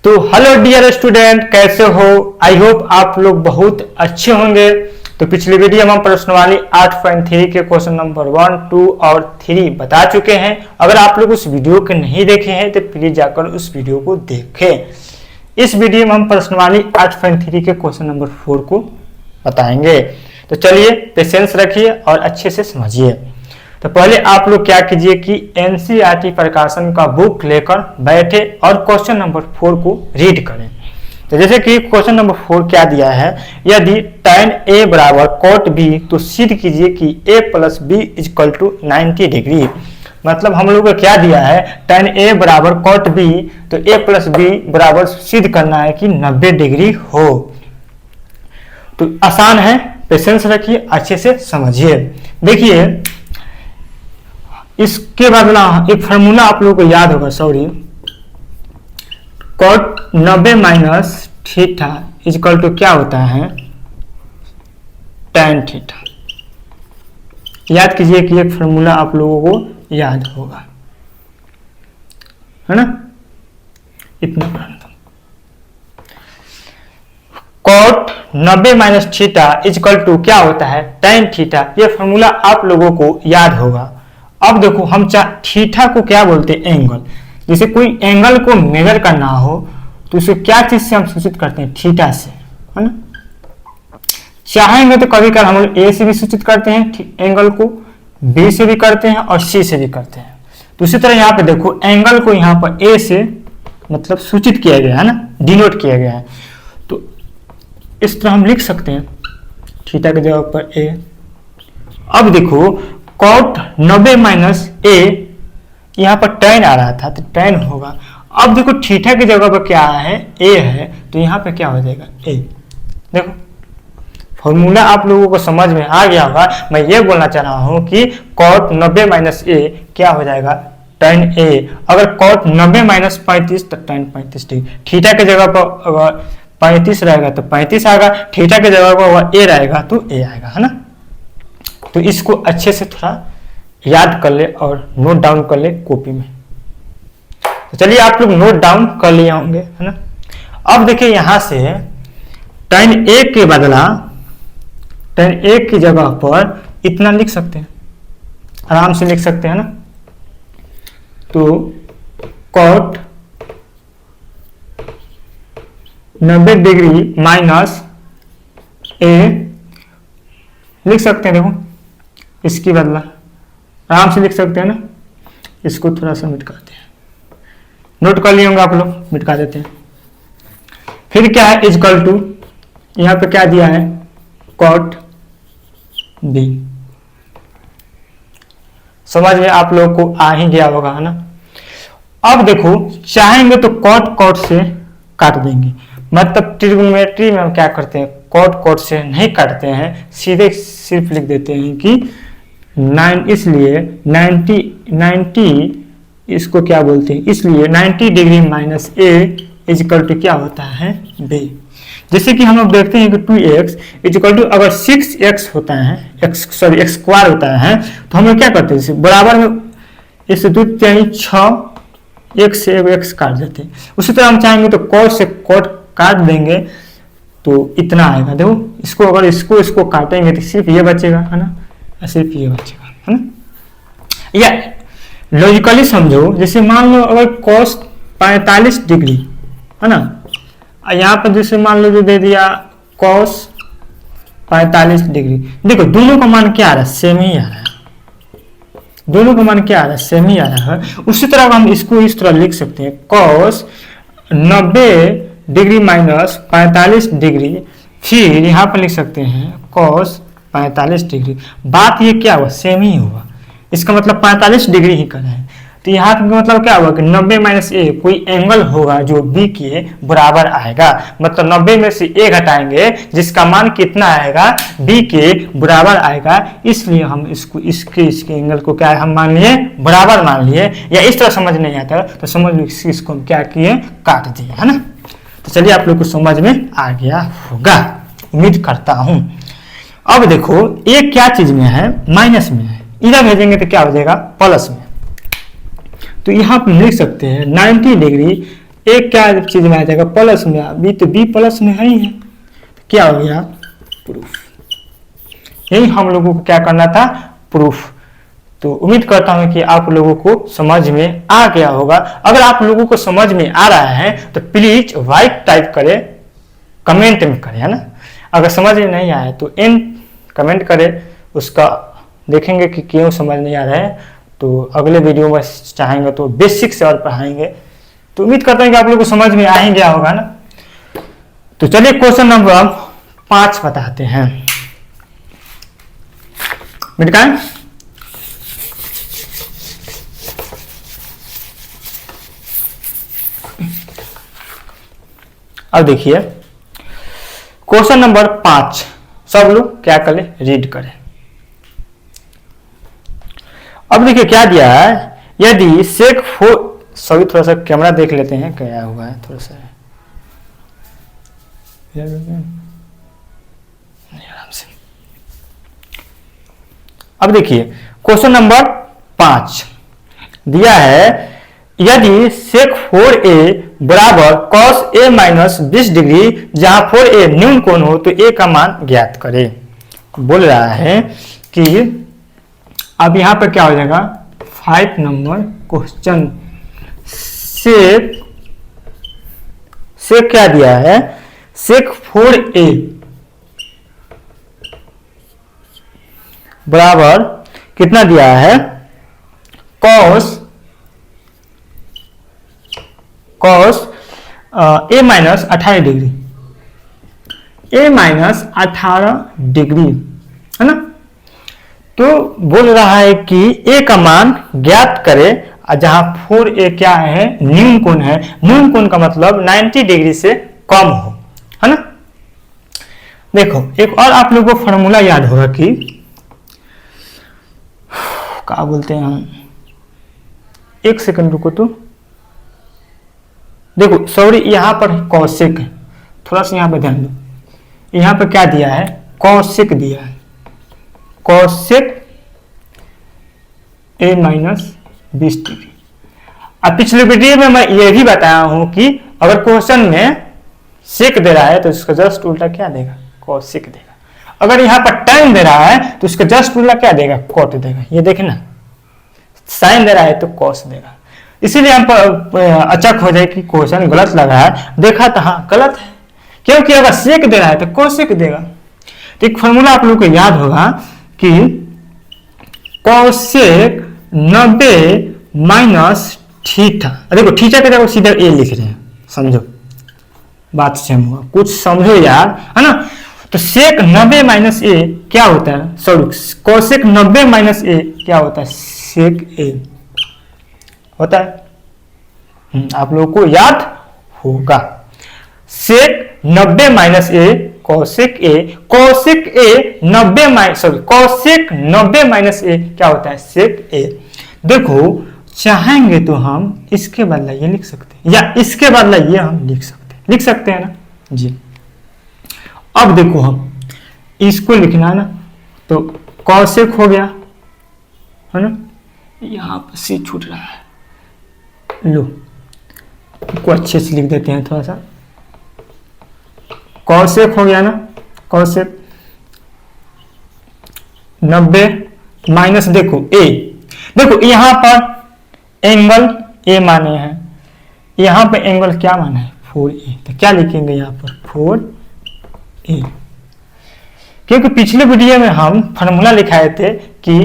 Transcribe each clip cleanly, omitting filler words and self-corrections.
तो hello dear student, कैसे हो? आई होप आप लोग बहुत अच्छे होंगे। तो पिछली वीडियो में हम प्रश्नवाली 8.3 के क्वेश्चन नंबर 1, 2 और 3 बता चुके हैं। अगर आप लोग उस वीडियो को नहीं देखे हैं तो प्लीज जाकर उस वीडियो को देखें। इस वीडियो में हम प्रश्नवाली 8.3 के क्वेश्चन नंबर 4 को बताएंगे। तो चलिए पेशेंस रखिए और अच्छे से समझिए। तो पहले आप लोग क्या कीजिए कि एनसीईआरटी प्रकाशन का बुक लेकर बैठे और क्वेश्चन नंबर 4 को रीड करें। तो जैसे कि क्वेश्चन नंबर 4 क्या दिया है, यदि tan a बराबर cot b तो सिद्ध कीजिए कि a plus B equal to 90 degree. मतलब हम लोग को क्या दिया है, tan a बराबर cot b तो a प्लस बी बराबर सिद्ध करना है कि 90 डिग्री हो। तो आसान है, पेशेंस रखिए, अच्छे से समझिए। देखिए इसके बदला एक फार्मूला आप लोगों को याद होगा, cot 90 minus theta equal to क्या होता है, tan थीटा। याद कीजिए कि एक फार्मूला आप लोगों को याद होगा, है ना। इतना cot 90 minus theta equal to क्या होता है, tan थीटा। ये फार्मूला आप लोगों को याद होगा। अब देखो हम थीटा को क्या बोलते हैं, एंगल। जैसे कोई एंगल को मेजर करना हो तो उसे क्या चीज से हम सूचित करते हैं, थीटा से, है ना। चाहेंगे तो कभी कभी हम लोग ए से भी सूचित करते हैं एंगल को, बी से भी करते हैं और सी से भी करते हैं। तो उसी तरह यहाँ पे देखो एंगल को यहाँ पर ए से मतलब सूचित किया गया है ना, डिनोट किया गया है। तो इस तरह हम लिख सकते हैं थीटा की जगह पर ए। अब देखो cot 90 माइनस ए, यहाँ पर tan आ रहा था तो tan होगा। अब देखो थीटा की जगह पर क्या है, a है, तो यहाँ पे क्या हो जाएगा, a। देखो फॉर्मूला आप लोगों को समझ में आ गया होगा। मैं ये बोलना चाह रहा हूँ कि cot 90 माइनस ए क्या हो जाएगा, tan a। अगर cot 90 माइनस 35 तो tan 35 डिग्री। थीटा की जगह पर अगर 35 रहेगा तो 35 आएगा, थीटा की जगह पर अगर a रहेगा तो a आएगा, है ना। तो इसको अच्छे से थोड़ा याद कर ले और नोट डाउन कर ले कॉपी में। तो चलिए आप लोग नोट डाउन कर लिए होंगे, है ना। अब देखिए यहां से tan a के बदला tan a की जगह पर इतना लिख सकते हैं, आराम से लिख सकते हैं ना। तो cot 90 डिग्री माइनस a लिख सकते हैं। देखो इसकी बदला आराम से लिख सकते हैं ना। इसको थोड़ा सा मिटकाते हैं, नोट कर लिए होंगे आप लोग, मिटका देते हैं। फिर क्या है, इक्वल टू यहाँ पे क्या दिया है, cot b। समझ में आप लोग को आ ही गया होगा, है ना। अब देखो चाहेंगे तो cot से काट देंगे। मतलब ट्रिग्नोमेट्री में हम क्या करते हैं, cot से नहीं काटते हैं, सीधे सिर्फ लिख देते हैं कि 9, इसलिए 90 इसको क्या बोलते हैं, इसलिए 90 degree minus a equal to क्या होता है, b। जैसे कि हम लोग देखते हैं कि 2x इक्वल टू अगर 6x होता है, x स्क्वायर होता है, तो हम लोग क्या करते हैं, बराबर में इससे 2 यानी 6 x से x काट देते हैं। उसी तरह हम चाहेंगे तो cot से cot काट देंगे तो इतना आएगा। देखो इसको अगर इसको काटेंगे तो सिर्फ ये बचेगा, है ना, सिर्फ ये बचेगा, है ना। या लॉजिकली समझो, जैसे मान लो अगर cos 45 डिग्री, है ना, यहाँ पर जैसे मान लो जो दे दिया cos 45 डिग्री। देखो दोनों का मान क्या आ रहा है, सेम ही आ रहा है। दोनों का मान क्या आ रहा है, सेम ही आ रहा है। उसी तरह हम इसको इस तरह लिख सकते हैं, cos 90 डिग्री माइनस 45 डिग्री। फिर यहाँ पर लिख सकते हैं cos 45 डिग्री। बात ये क्या हुआ, सेम ही होगा। इसका मतलब 45 डिग्री ही करना है। तो यहाँ का मतलब क्या हुआ कि 90 माइनस a कोई एंगल होगा जो b के बराबर आएगा। मतलब 90 में से a घटाएंगे जिसका मान कितना आएगा, b के बराबर आएगा। इसलिए हम इसके एंगल को क्या हम मान लिए, बराबर मान लिए। या इस तरह समझ नहीं आता तो समझ लो इसको हम क्या किए, काट दिए, है ना। तो चलिए आप लोग को समझ में आ गया होगा, उम्मीद करता हूं। अब देखो ये क्या चीज में है, माइनस में है, इधर भेजेंगे तो क्या हो जाएगा, प्लस में। तो यहाँ पे लिख सकते हैं 90 डिग्री एक क्या चीज में आ जाएगा, प्लस में, बी तो बी प्लस में है ही है, तो क्या हो गया प्रूफ। यही हम लोगों को क्या करना था, प्रूफ। तो उम्मीद करता हूं कि आप लोगों को समझ में आ गया होगा। अगर आप लोगों को समझ में आ रहा है तो प्लीज वाइट टाइप करें, कमेंट में करें, है ना। अगर समझ में नहीं आया तो एन कमेंट करें, उसका देखेंगे कि क्यों समझ नहीं आ रहा है। तो अगले वीडियो में चाहेंगे तो बेसिक से और पढ़ाएंगे। तो उम्मीद करता हूं कि आप लोगों को समझ में आ ही गया होगा ना। तो चलिए क्वेश्चन नंबर 5 बताते हैं। मिटकाएं, अब देखिए क्वेश्चन नंबर 5, सब लोग क्या करें, रीड करें। अब देखिए क्या दिया है, यदि सेक 4, सभी थोड़ा सा कैमरा देख लेते हैं क्या हुआ है, थोड़ा सा आराम से। अब देखिए क्वेश्चन नंबर 5 दिया है, यदि सेक 4a बराबर cos a माइनस 20 डिग्री, जहां 4a न्यून कोण हो तो a का मान ज्ञात करें। बोल रहा है कि अब यहां पर क्या हो जाएगा, 5 नंबर क्वेश्चन, सेक क्या दिया है, सेक 4a बराबर कितना दिया है, cos a minus 18 degree, a minus 18 degree, है ना। तो बोल रहा है कि a का मान ज्ञात करे, जहां 4a क्या है, न्यून कोण है। न्यून कोण का मतलब 90 डिग्री से कम हो, है ना। देखो एक और आप लोगों को फॉर्मूला याद होगा कि क्या बोलते हैं हम, एक सेकंड रुको तो, देखो सॉरी यहां पर कौशिक है, थोड़ा सा यहां पर ध्यान दो, यहां पर क्या दिया है, कौशिक दिया है, कौशिक a माइनस 20 डिग्री। अब पिछले वीडियो में मैं ये भी बताया हूं कि अगर क्वेश्चन में सेक दे रहा है तो इसका जस्ट उल्टा क्या देगा, कौशिक देगा। अगर यहाँ पर tan दे रहा है तो इसका जस्ट उल्टा क्या देगा, कॉट देगा। ये देखे ना, साइन दे रहा है तो कॉस देगा। इसीलिए हम अचक हो जाए कि क्वेश्चन गलत लगा है, देखा तो हाँ गलत है, क्योंकि अगर सेक दे रहा है तो कौशिक देगा। तो एक फॉर्मूला आप लोग को याद होगा कि कौशिक 90 माइनस थीटा, देखो थीटा के जगह सीधा ए लिख रहे हैं, समझो बात सेम हुआ, कुछ समझो यार, है ना। तो सेक 90 माइनस ए क्या होता है, सॉरी कौशिक 90 माइनस ए क्या होता है, सेक ए होता है। आप लोगों को याद होगा, सेक 90 माइनस ए कौशिक ए, कौशिक ए 90 माइनस, सॉरी कौशिक 90 माइनस ए क्या होता है, सेक ए। देखो चाहेंगे तो हम इसके बदला ये लिख सकते हैं, या इसके बदला ये हम लिख सकते हैं ना जी। अब देखो हम इसको लिखना है ना, तो कौशिक हो गया, है ना, यहां पर सी छूट रहा है, लो को अच्छे से लिख देते हैं थोड़ा सा, कौशिक हो गया ना, कौशिक 90 माइनस, देखो ए, देखो यहां पर एंगल ए माने हैं, यहां पे एंगल क्या माना है, 4a, तो क्या लिखेंगे यहाँ पर 4a, क्योंकि पिछले वीडियो में हम फॉर्मूला लिखाए थे कि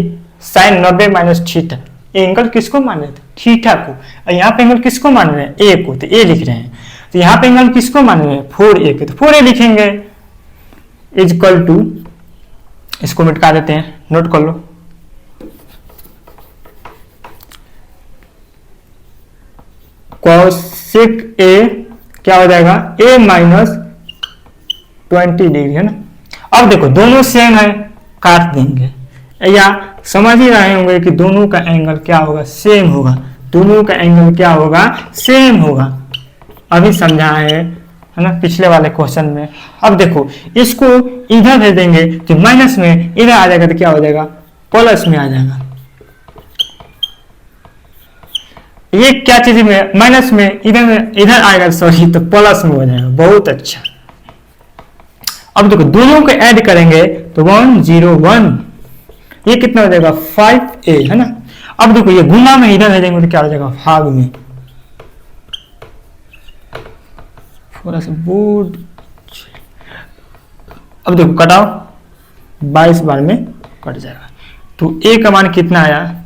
साइन 90 माइनस थीटा, एंगल किसको मान रहे थे, थीटा को, और यहाँ पे एंगल किसको मान रहे हैं, ए को, तो ए लिख रहे हैं। तो यहाँ पे एंगल किसको मान रहे हैं, 4a के, तो 4a लिखेंगे, इज इक्वल टू, इसको मिटा देते हैं, नोट कर लो, कौशिक ए क्या हो जाएगा, a माइनस 20 डिग्री, है ना। अब देखो दोनों सेम है, काट देंगे, या समझ ही रहे होंगे कि दोनों का एंगल क्या होगा, सेम होगा, दोनों का एंगल क्या होगा, सेम होगा, अभी समझा है ना पिछले वाले क्वेश्चन में। अब देखो इसको इधर भेज देंगे तो माइनस में, इधर आ जाएगा तो क्या हो जाएगा, प्लस में आ जाएगा। ये क्या चीज में माइनस में, इधर इधर आएगा सॉरी, तो प्लस में हो जाएगा। बहुत अच्छा। अब देखो दोनों को ऐड करेंगे तो 101, ये कितना हो जाएगा 5a, है ना। अब देखो ये गुना में इधर आ जाएंगे तो क्या हो जाएगा भाग में। थोड़ा सा बोर्ड, अब देखो कटाओ 22 बार में कट जाएगा, तो a का मान कितना आया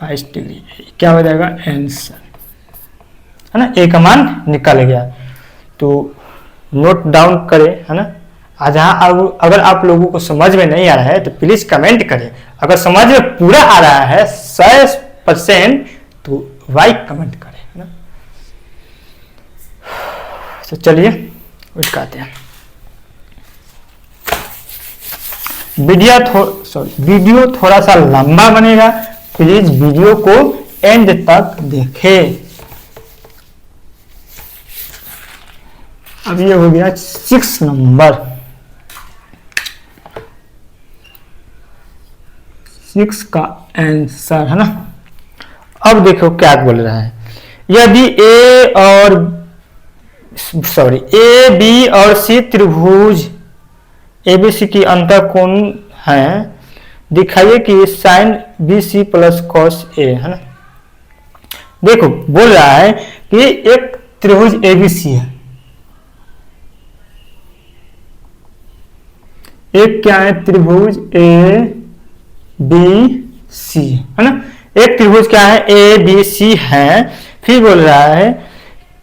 22 डिग्री, क्या हो जाएगा आंसर, है ना। a का मान निकल गया। तो नोट डाउन करें, है ना। आज अगर आप लोगों को समझ में नहीं आ रहा है तो प्लीज कमेंट करें। अगर समझ में पूरा आ रहा है 100% तो वाई कमेंट करें, है ना। तो चलिए उठाते हैं। वीडियो थोड़ा सा लंबा बनेगा, प्लीज वीडियो को एंड तक देखें। अब ये हो गया 6 नंबर, 6 का आंसर, है ना। अब देखो क्या बोल रहा है, यदि ए बी और सी त्रिभुज एबीसी की अंतःकोण है, दिखाइए कि sine B C plus cos A, है ना। देखो बोल रहा है कि एक त्रिभुज एबीसी है, एक क्या है त्रिभुज ए बी सी, है ना। एक त्रिभुज क्या है ए बी सी है, फिर बोल रहा है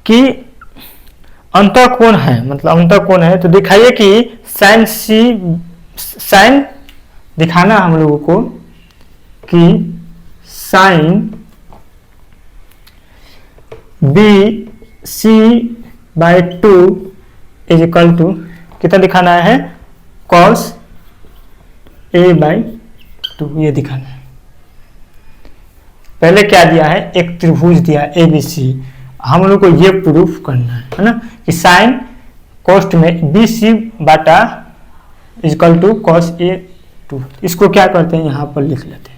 कि अंतःकोण है, मतलब अंतःकोण है, तो दिखाइए कि साइन दिखाना हम लोगों को कि sine B C by 2 is equal to कितना दिखाना है कॉस ए बाई 2, ये दिखाना है। पहले क्या दिया है, एक त्रिभुज दिया ए बी सी, हम लोग को ये प्रूफ करना है ना, कि साइन कोष्ट में बी सी बाटा इक्वल टू कॉस ए 2। इसको क्या करते हैं यहां पर लिख लेते हैं।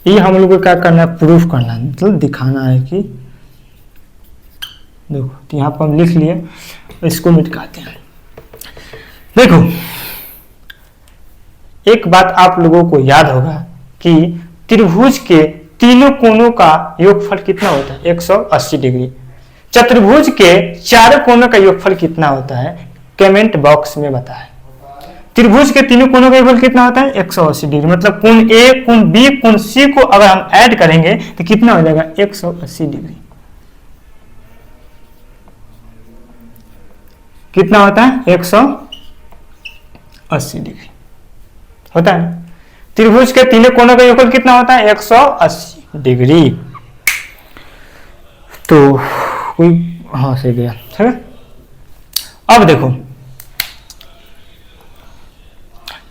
ये हम लोग को क्या करना है, प्रूफ करना है, मतलब दिखाना है कि देखो, तो यहां पर हम लिख लिए, इसको मिटाते हैं। देखो एक बात आप लोगों को याद होगा कि त्रिभुज के तीनों कोनों का योगफल कितना होता है 180 डिग्री। चतुर्भुज के चारों कोनों का योगफल कितना होता है कमेंट बॉक्स में बताएं। त्रिभुज के तीनों कोनों का योगफल कितना होता है 180 डिग्री, मतलब कोण ए, कोण बी, कोण सी को अगर हम ऐड करेंगे तो कितना हो जाएगा 180 डिग्री। कितना होता है 180 डिग्री होता है। त्रिभुज के तीनों कोनों का योगफल कितना होता है 180 डिग्री। तो कोई हाँ सही गया, ठीक है। अब देखो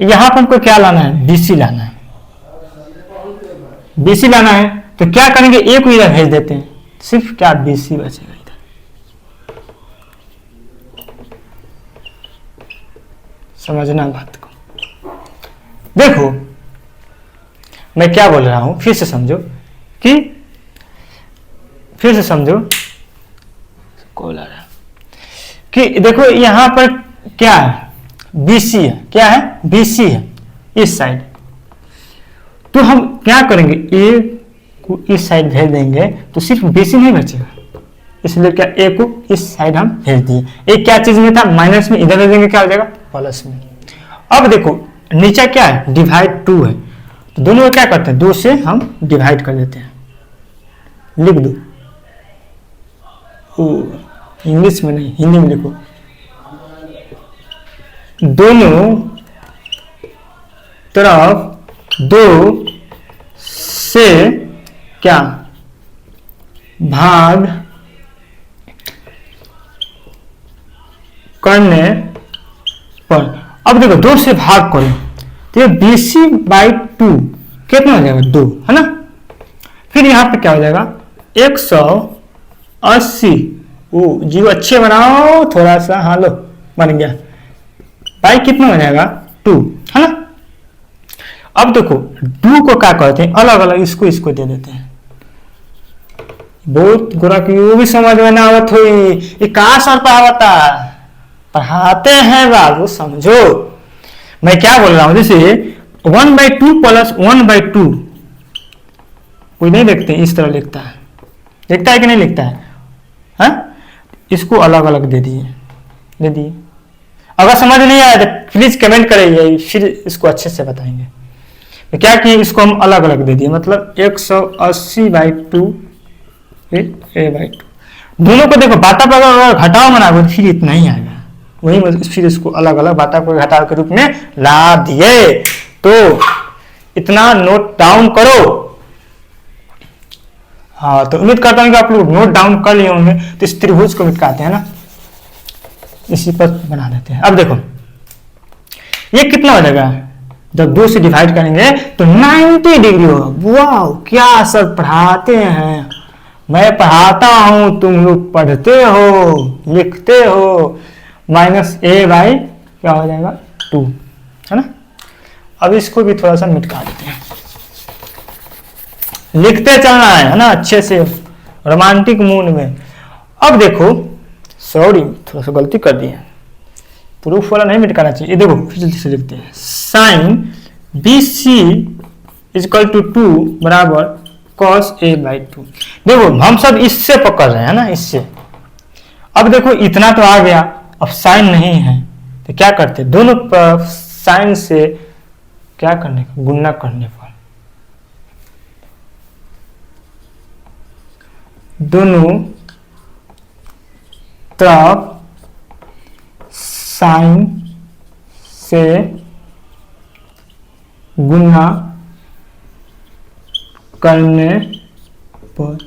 यहां पर हमको क्या लाना है, बीसी लाना है। बीसी लाना है तो क्या करेंगे, ए को इधर भेज देते हैं, सिर्फ क्या बीसी बचेगा इधर। समझना बात को। देखो मैं क्या बोल रहा हूं, फिर से समझो कॉल आ रहा कि देखो यहां पर क्या है बीसी है, क्या है बीसी है इस साइड, तो हम क्या करेंगे ए को इस साइड भेज देंगे तो सिर्फ बीसी नहीं बचेगा, इसलिए क्या ए को इस साइड हम भेज दिए। ए क्या चीज में था माइनस में, इधर भेज देंगे क्या हो जाएगा प्लस में। अब देखो नीचे क्या है डिवाइड 2 है, तो दोनों को क्या करते हैं 2 से हम डिवाइड कर देते हैं, लिख दो। इंग्लिश में नहीं हिंदी में लिखो, दोनों तरफ 2 से क्या भाग करने पर। अब देखो 2 से भाग करें तो ये BC बाई 2 कितना हो जाएगा 2, है ना। फिर यहां पे क्या हो जाएगा 180, जीव अच्छे बनाओ थोड़ा सा, हाँ लो बन गया, बाई कितना हो जाएगा 2, है ना। अब देखो डू को क्या कहते हैं, अलग अलग इसको इसको दे देते हैं। बहुत गोरा की वो भी समझ में ना आवत हुई, ये कहाँ सर पढ़ावता, पढ़ाते हैं बाबू समझो। मैं क्या बोल रहा हूं, जैसे 1/2 प्लस 1/2 कोई नहीं देखते इस तरह लिखता है, लिखता है कि नहीं लिखता है, हाँ? इसको अलग अलग दे दिए। अगर समझ नहीं आया तो प्लीज कमेंट करिए, फिर इसको अच्छे से बताएंगे। तो क्या किए, इसको हम अलग अलग दे दिए, मतलब 180/2 a/2। दोनों को देखो बाटा पर अगर घटाओ बनाओगे फिर इतना ही आएगा, वही फिर इसको अलग अलग बाटा पर घटाओ के रूप में ला दिए। तो इतना नोट डाउन करो। हाँ, तो उम्मीद करता हूँ कि आप लोग नोट डाउन कर लिए होंगे। तो इस त्रिभुज को मिटाते हैं ना, इसी पर बना देते हैं। अब देखो ये कितना हो जाएगा, जब 2 से डिवाइड करेंगे तो 90 डिग्री होगा। वाह, क्या सब पढ़ाते हैं, मैं पढ़ाता हूं, तुम लोग पढ़ते हो, लिखते हो। -a/, क्या हो जाएगा 2, है ना। अब इसको भी थोड़ा सा मिटा देते हैं, लिखते चलना है ना, अच्छे से रोमांटिक मूड में। अब देखो, सॉरी थोड़ा सा गलती कर दिए, प्रूफ वाला नहीं मिटाना चाहिए। ये देखो फिर जल्दी से लिखते हैं, sin BC = 2 बराबर cos a/2। देखो हम सब इससे पकड़ रहे हैं ना, इससे। अब देखो इतना तो आ गया, अब साइन नहीं है तो क्या करते, दोनों पर साइन से क्या करने का, गुणा करने पर दोनों तरफ साइन से गुणा करने पर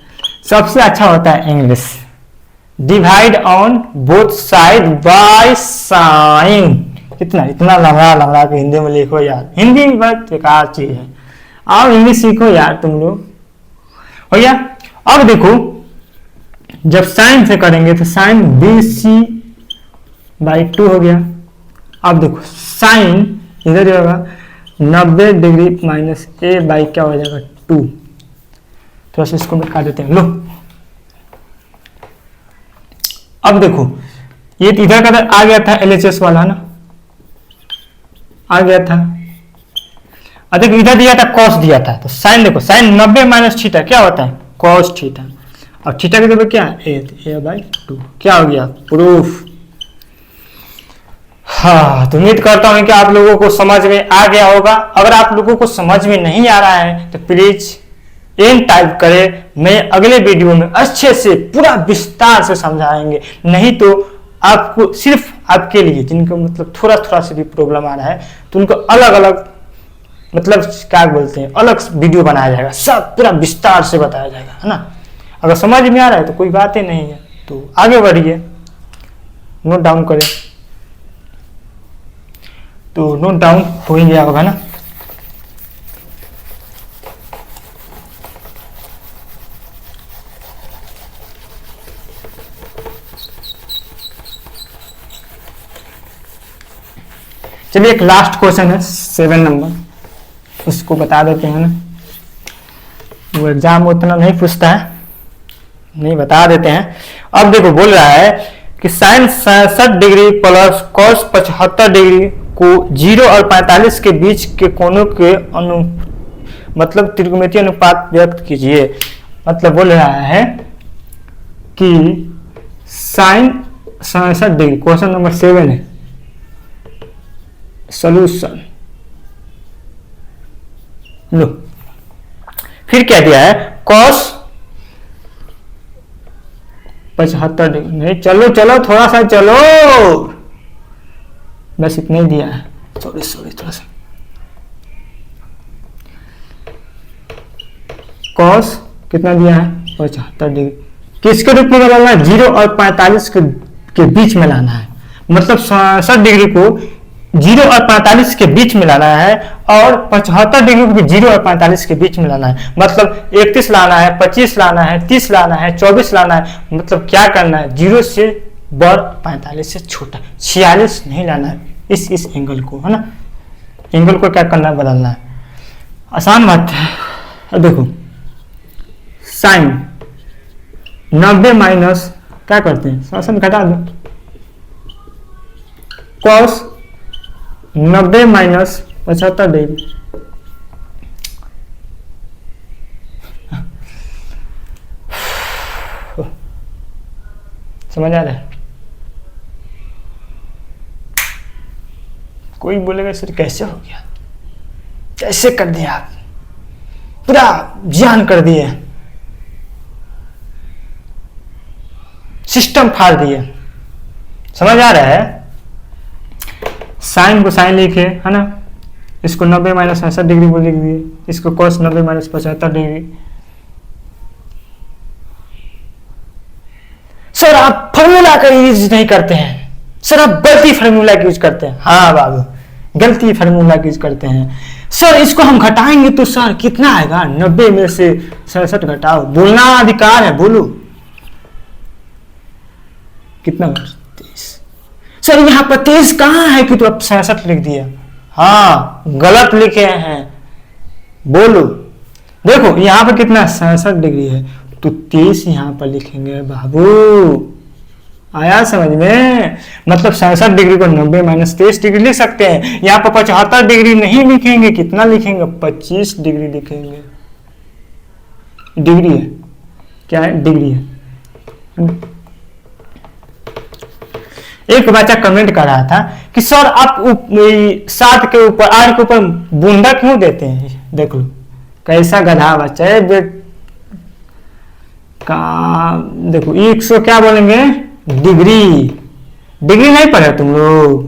सबसे अच्छा होता है English, divide on both side by sine. कितना इतना लंबा के हिंदी में लिखो यार, हिंदी में बहुत बेकार चीज है। आओ इंग्लिश सीखो यार तुम लोग, हो गया। अब देखो जब साइन से करेंगे तो साइन BC/2 हो गया। अब देखो साइन इधर होगा 90 डिग्री माइनस a/ क्या हो जाएगा 2। थोड़ा सा इसको मिटा देते हैं, लो। अब देखो ये इधर का आ गया था LHS वाला ना, आ गया था। अब देखो इधर दिया था कॉस दिया था, तो साइन देखो साइन 90 माइनस थीटा क्या होता है, कॉस थीटा। और थीटा की जगह क्या है a/2, क्या हो गया प्रूफ। हाँ, तो उम्मीद करता हूं कि आप लोगों को समझ में आ गया होगा। अगर आप लोगों को समझ में नहीं आ रहा है तो प्लीज एन टाइप करें, मैं अगले वीडियो में अच्छे से पूरा विस्तार से समझाएंगे। नहीं तो आपको सिर्फ आपके लिए जिनको मतलब थोड़ा थोड़ा से भी प्रॉब्लम आ रहा है तो उनको अलग अलग मतलब क्या बोलते हैं अलग वीडियो बनाया जाएगा, सब पूरा विस्तार से बताया जाएगा, है ना। अगर समझ में आ रहा है तो कोई बात ही नहीं है, तो आगे बढ़िए, नोट डाउन करें। तो नोट डाउन हो ही गया होगा ना। चलिए एक लास्ट क्वेश्चन है 7 नंबर, उसको बता देते हैं ना। वो एग्जाम उतना नहीं पूछता है, नहीं बता देते हैं। अब देखो बोल रहा है कि sine 67 degree plus cos 75 degree को 0 और 45 के बीच के कोणों के मतलब त्रिकोणमितीय अनुपात व्यक्त कीजिए। मतलब बोल रहा है कि साइन 67 डिग्री, क्वेश्चन नंबर 7 है, सॉल्यूशन लो। फिर क्या दिया है, कॉस 75 डिग्री, नहीं चलो चलो थोड़ा सा चलो, बस इतना ही दिया है, सॉरी थोड़ा सा। कॉस कितना दिया है 75 डिग्री, किसके रूप में बदलना है, 0 और 45 के बीच में लाना है। मतलब 67 डिग्री को 0 और 45 के बीच में लाना है और 75 डिग्री को भी 0 और 45 के बीच में लाना है। मतलब 31 लाना है, 25 लाना है, 30 लाना है, 24 लाना है। मतलब क्या करना है, 0 से बड़ 45 से छोटा, 46 नहीं लाना है। इस एंगल को, है ना, एंगल को क्या करना है, बदलना है। आसान बात है। अब देखो साइन 90 माइनस क्या करते हैं, साइन घटा दो, कॉस 90 माइनस 75 डिग्री। समझ आ रहा है? कोई बोलेगा सर कैसे हो गया, कैसे कर दिया आप, पूरा जान कर दिए, सिस्टम फाड़ दिए। समझ आ रहा है? साइन को साइन लिखे है ना, इसको 90 माइनस 65 डिग्री को लिख दिए, इसको कॉस 90 माइनस 75 डिग्री। सर आप फॉर्मूला का यूज नहीं करते हैं, सर आप गलती फार्मूला का यूज करते हैं। हाँ बाबू, गलती फार्मूला का यूज करते हैं। सर इसको हम घटाएंगे तो सर कितना आएगा, 90 में से 67 घटाओ, बोलना अधिकार है, बोलो कितना 23। सर यहाँ पर 23 कहाँ है कि तो आप 67 लिख दिया। हाँ गलत लिखे हैं, बोलो। देखो यहाँ पर कितना 67 डिग्री है, तो 23 यहाँ पर लिखेंगे बाबू। आया समझ में? मतलब 67 डिग्री को 90 माइनस 23 डिग्री लिख सकते हैं। यहाँ पर 75 डिग्री नहीं लिखेंगे, कितना लिखेंगे, 25 डिग्री लिखेंगे। डिग्री है, क्या है, डिग्री है। एक बच्चा कमेंट कर रहा था कि सर आप 7 के ऊपर 8 के ऊपर बूंदा क्यों देते हैं। देख लो कैसा गधा बच्चा है का। देखो 100 क्या बोलेंगे, डिग्री। डिग्री नहीं पढ़े तुम लोग,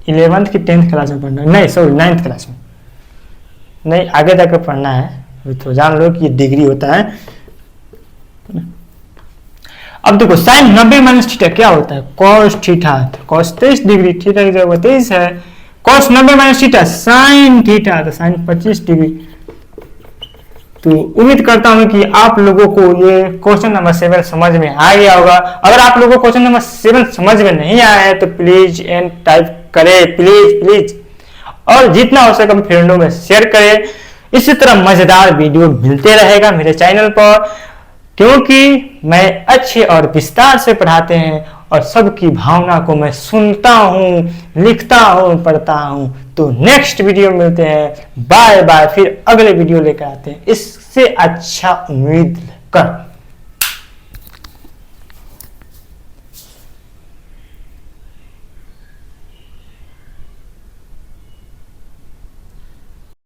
11th की 10th क्लास में पढ़ना, नहीं सॉरी 9th क्लास में, नहीं आगे जाकर पढ़ना है तो जान लो कि ये डिग्री होता है। अब देखो साइन 90 माइनस थीटा क्या होता है, cos theta. Cos 23 degree, theta की जगह 23 है। Cos 90 minus theta sine theta, तो साइन 25 डिग्री। तो उम्मीद करता हूं कि आप लोगों को ये क्वेश्चन नंबर 7 समझ में आ गया होगा। अगर आप लोगों को क्वेश्चन नंबर 7 समझ में नहीं आया है तो प्लीज एंड टाइप करें, प्लीज प्लीज, और जितना हो सके फ्रेंडों में शेयर करें। इसी तरह मजेदार वीडियो मिलते रहेगा मेरे चैनल पर, क्योंकि मैं अच्छे और विस्तार से पढ़ाते हैं और सबकी भावना को मैं सुनता हूं, लिखता हूं, पढ़ता हूं। तो नेक्स्ट वीडियो मिलते हैं, बाय बाय। फिर अगले वीडियो लेकर आते हैं इससे अच्छा उम्मीद कर।